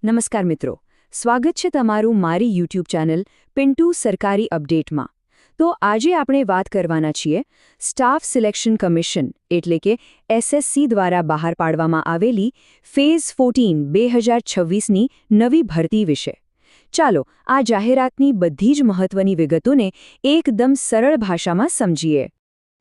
નમસ્કાર મિત્રો, સ્વાગત છે તમારું મારી યુટ્યુબ ચેનલ પિન્ટુ સરકારી અપડેટમાં. તો આજે આપણે વાત કરવાના છીએ સ્ટાફ સિલેક્શન કમિશન એટલે કે એસએસસી દ્વારા બહાર પાડવામાં આવેલી ફેઝ 14 2026ની નવી ભરતી વિશે. ચાલો આ જાહેરાતની બધી જ મહત્વની વિગતોને એકદમ સરળ ભાષામાં સમજીએ.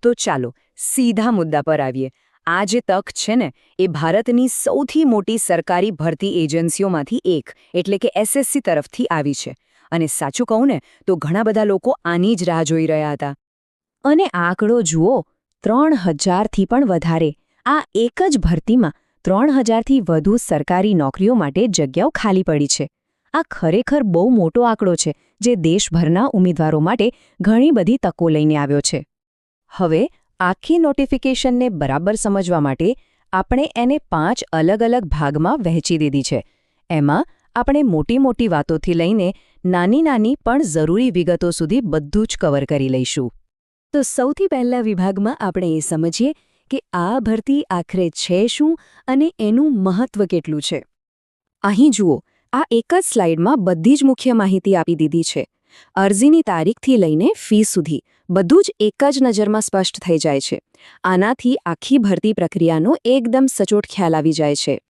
તો ચાલો સીધા મુદ્દા પર આવીએ. આ જે તક છે ને એ ભારતની સૌથી મોટી સરકારી ભરતી એજન્સીઓમાંથી એક એટલે કે એસએસસી તરફથી આવી છે. અને સાચું કહું ને તો ઘણા બધા લોકો આની જ રાહ જોઈ રહ્યા હતા. અને આંકડો જુઓ, 3000થી પણ વધારે. આ એક જ ભરતીમાં 3000થી વધુ સરકારી નોકરીઓ માટે જગ્યાઓ ખાલી પડી છે. આ ખરેખર બહુ મોટો આંકડો છે જે દેશભરના ઉમેદવારો માટે ઘણી બધી તકો લઈને આવ્યો છે. હવે આખી નોટિફિકેશનને બરાબર સમજવા માટે આપણે એને 5 અલગ-અલગ ભાગમાં વહેંચી દીધી છે. એમાં આપણે મોટી વાતોથી લઈને નાની પણ જરૂરી વિગતો સુધી બધું જ કવર કરી લઈશું. તો સૌથી પહેલા વિભાગમાં આપણે એ સમજીએ કે આ ભરતી આખરે છે શું અને એનું મહત્વ કેટલું છે. અહીં જુઓ, આ એક જ સ્લાઇડમાં બધી જ મુખ્ય માહિતી આપી દીધી છે. અરજીની તારીખથી લઈને ફી સુધી બધું જ એક જ નજરમાં સ્પષ્ટ થઈ જાય છે. આનાથી આખી ભરતી પ્રક્રિયાનો એકદમ સચોટ ખ્યાલ આવી જાય છે.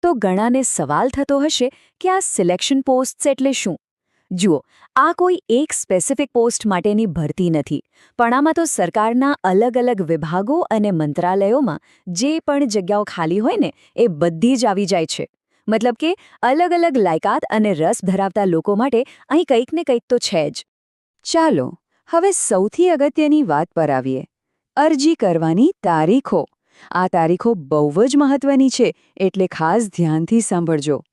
તો ઘણાને સવાલ થતો હશે કે આ સિલેક્શન પોસ્ટ્સ એટલે શું? જુઓ, આ કોઈ એક સ્પેસિફિક પોસ્ટ માટેની ભરતી નથી, પણ આમાં તો સરકારના અલગ-અલગ વિભાગો અને મંત્રાલયોમાં જે પણ જગ્યાઓ ખાલી હોય ને એ બધી જ આવી જાય છે. મતલબ કે અલગ-અલગ લાયકાત અને રસ ધરાવતા લોકો માટે અહીં કંઈક ને કંઈક તો છે જ. ચાલો હવે સૌથી અગત્યની વાત પર આવીએ. અરજી કરવાની તારીખો. આ તારીખો બહુ જ મહત્વની છે, એટલે ખાસ ધ્યાનથી સાંભળજો.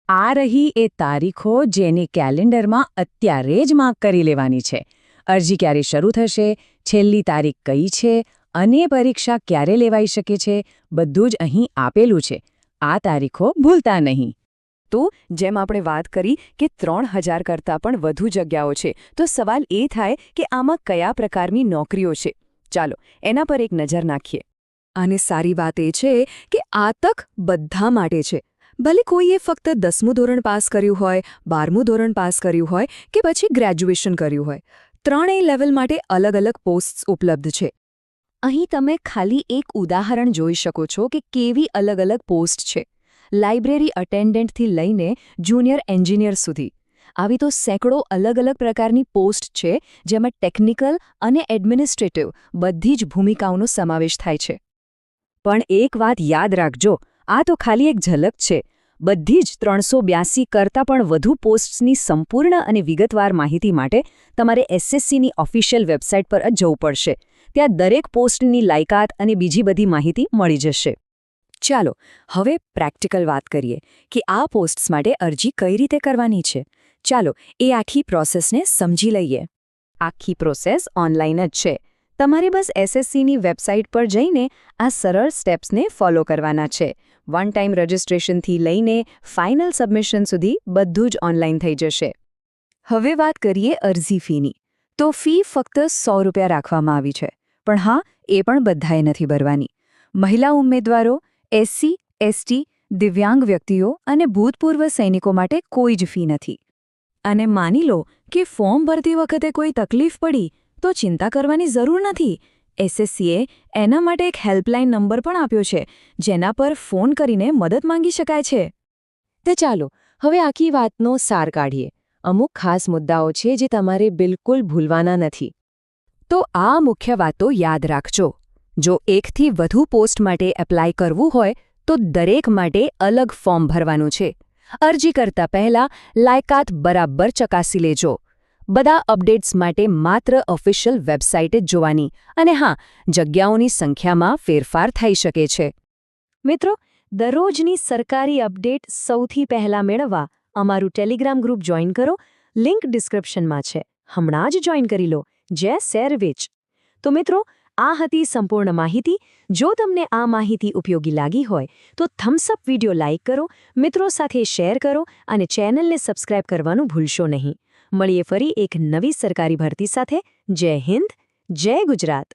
આ રહી એ તારીખો જેની કેલેન્ડરમાં અત્યારે જ માર્ક કરી લેવાની છે. અરજી ક્યારે શરૂ થશે, છેલ્લી તારીખ કઈ છે અને પરીક્ષા ક્યારે લેવાઈ શકે છે, બધું જ અહીં આપેલું છે. આ તારીખો ભૂલતા નહીં. તો જેમ આપણે વાત કરી કે 3000 કરતાં પણ વધુ જગ્યાઓ છે, તો સવાલ એ થાય કે આમાં કયા પ્રકારની નોકરીઓ છે. ચાલો એના પર એક નજર નાખીએ. અને સારી વાત એ છે કે આ તક બધા માટે છે. ભલે કોઈએ ફક્ત 10મું ધોરણ પાસ કર્યું હોય, 12મું ધોરણ પાસ કર્યું હોય કે પછી ગ્રેજ્યુએશન કર્યું હોય, ત્રણેય લેવલ માટે અલગ-અલગ પોસ્ટ્સ ઉપલબ્ધ છે. અહીં તમે ખાલી એક ઉદાહરણ જોઈ શકો છો કે કેવી અલગ-અલગ પોસ્ટ છે. લાઇબ્રેરી અટેન્ડન્ટથી લઈને જુનિયર એન્જિનિયર સુધી. આવી તો સેંકડો અલગ-અલગ પ્રકારની પોસ્ટ છે જેમાં ટેકનિકલ અને એડમિનિસ્ટ્રેટિવ બધી જ ભૂમિકાઓનો સમાવેશ થાય છે. પણ એક વાત યાદ રાખજો, આ તો ખાલી એક ઝલક છે. બધી જ 382 કરતાં પણ વધુ પોસ્ટ્સની સંપૂર્ણ અને વિગતવાર માહિતી માટે તમારે એસએસસીની ઓફિશિયલ વેબસાઇટ પર જ જવું પડશે. ત્યાં દરેક પોસ્ટની લાયકાત અને બીજી બધી માહિતી મળી જશે. ચાલો હવે પ્રેક્ટિકલ વાત કરીએ કે આ પોસ્ટ્સ માટે અરજી કઈ રીતે કરવાની છે. ચાલો એ આખી પ્રોસેસને સમજી લઈએ. આખી પ્રોસેસ ઓનલાઈન જ છે. તમારે બસ એસએસસીની વેબસાઇટ પર જઈને આ સરળ સ્ટેપ્સને ફોલો કરવાના છે. વન ટાઈમ રજિસ્ટ્રેશનથી લઈને ફાઇનલ સબમિશન સુધી બધું જ ઓનલાઈન થઈ જશે. હવે વાત કરીએ અરજી ફીની. તો ફી ફક્ત 100 રૂપિયા રાખવામાં આવી છે. પણ હા, એ પણ બધાએ નથી ભરવાની. મહિલા ઉમેદવારો, એસસી, એસટી, દિવ્યાંગ વ્યક્તિઓ અને ભૂતપૂર્વ સૈનિકો માટે કોઈ જ ફી નથી. અને માની લો કે ફોર્મ ભરતી વખતે કોઈ તકલીફ પડી તો ચિંતા કરવાની જરૂર નથી. એસએસસીએ એના માટે એક હેલ્પલાઇન નંબર પણ આપ્યો છે, જેના પર ફોન કરીને મદદ માંગી શકાય છે. તે ચાલો હવે આખી વાતનો સાર કાઢીએ. અમુક ખાસ મુદ્દાઓ છે જે તમારે બિલકુલ ભૂલવાના નથી. તો આ મુખ્ય વાતો યાદ રાખજો. જો એકથી વધુ પોસ્ટ માટે એપ્લાય કરવું હોય તો દરેક માટે અલગ ફોર્મ ભરવાનું છે. અરજી કરતા પહેલા લાયકાત બરાબર ચકાસી લેજો. બધા અપડેટ્સ માટે માત્ર ઓફિશિયલ વેબસાઇટ જ જોવાની. અને હા, જગ્યાઓની સંખ્યામાં ફેરફાર થઈ શકે છે. મિત્રો, દરરોજની સરકારી અપડેટ સૌથી પહેલા મેળવવા અમારું ટેલિગ્રામ ગ્રુપ જોઈન કરો. લિંક ડિસ્ક્રિપ્શનમાં છે. હમણાં જ જોઈન કરી લો. જય સેરવેચ. તો મિત્રો, આ હતી સંપૂર્ણ માહિતી. જો તમને આ માહિતી ઉપયોગી લાગી હોય તો થમ્સ અપ વિડીયો લાઇક કરો, મિત્રો સાથે શેર કરો અને ચેનલને સબસ્ક્રાઇબ કરવાનું ભૂલશો નહીં. મળીએ ફરી એક નવી સરકારી ભરતી સાથે. જય હિન્દ, જય ગુજરાત.